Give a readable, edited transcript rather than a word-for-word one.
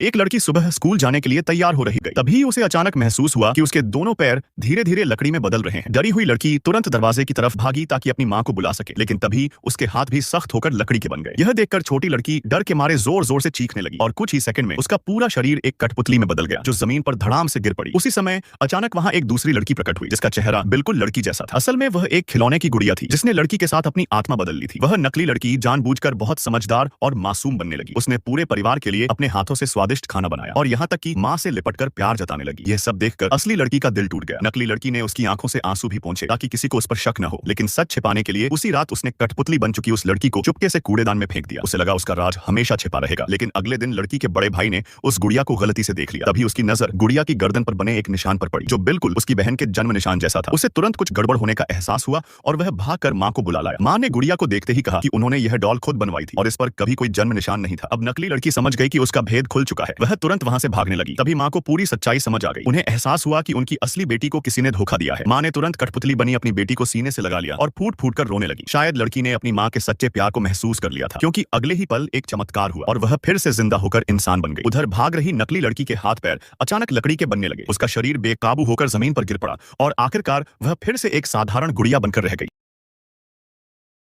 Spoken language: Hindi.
एक लड़की सुबह स्कूल जाने के लिए तैयार हो रही गई। तभी उसे अचानक महसूस हुआ कि उसके दोनों पैर धीरे धीरे लकड़ी में बदल रहे हैं। डरी हुई लड़की तुरंत दरवाजे की तरफ भागी ताकि अपनी माँ को बुला सके, लेकिन तभी उसके हाथ भी सख्त होकर लकड़ी के बन गए। यह देखकर छोटी लड़की डर के मारे जोर जोर से चीखने लगी और कुछ ही सेकंड में उसका पूरा शरीर एक कठपुतली में बदल गया, जो जमीन पर धड़ाम से गिर पड़ी। उसी समय अचानक वहां एक दूसरी लड़की प्रकट हुई, जिसका चेहरा बिल्कुल लड़की जैसा था। असल में वह एक खिलौने की गुड़िया थी, जिसने लड़की के साथ अपनी आत्मा बदल ली थी। वह नकली लड़की जानबूझकर बहुत समझदार और मासूम बनने लगी। उसने पूरे परिवार के लिए अपने हाथों से स्वादिष्ट खाना बनाया और यहाँ तक कि माँ से लिपटकर प्यार जताने लगी। यह सब देखकर असली लड़की का दिल टूट गया। नकली लड़की ने उसकी आंखों से आंसू भी पोंछे ताकि किसी को उस पर शक न हो, लेकिन सच छिपाने के लिए उसी रात उसने कठपुतली बन चुकी उस लड़की को चुपके से कूड़ेदान में फेंक दिया। उसे लगा उसका राज हमेशा छिपा रहेगा, लेकिन अगले दिन लड़की के बड़े भाई ने उस गुड़िया को गलती से देख लिया। तभी उसकी नजर गुड़िया की गर्दन पर बने एक निशान पर पड़ी, जो बिल्कुल उसकी बहन के जन्म निशान जैसा था। उसे तुरंत कुछ गड़बड़ होने का एहसास हुआ और वह भागकर माँ को बुला लाया। माँ ने गुड़िया को देखते ही कहा कि उन्होंने यह डॉल खुद बनवाई थी और इस पर कभी कोई जन्म निशान नहीं था। अब नकली लड़की समझ गई कि उसका भेद खुल चुका है। वह तुरंत वहां से भागने लगी। तभी माँ को पूरी सच्चाई समझ आ गई। उन्हें एहसास हुआ कि उनकी असली बेटी को किसी ने धोखा दिया है। माँ ने तुरंत कठपुतली बनी अपनी बेटी को सीने से लगा लिया और फूट फूट कर रोने लगी। शायद लड़की ने अपनी माँ के सच्चे प्यार को महसूस कर लिया था, क्योंकि अगले ही पल एक चमत्कार हुआ और वह फिर से जिंदा होकर इंसान बन गई। उधर भाग रही नकली लड़की के हाथ पैर अचानक लकड़ी के बनने लगे। उसका शरीर बेकाबू होकर जमीन पर गिर पड़ा और आखिरकार वह फिर से एक साधारण गुड़िया बनकर रह गई।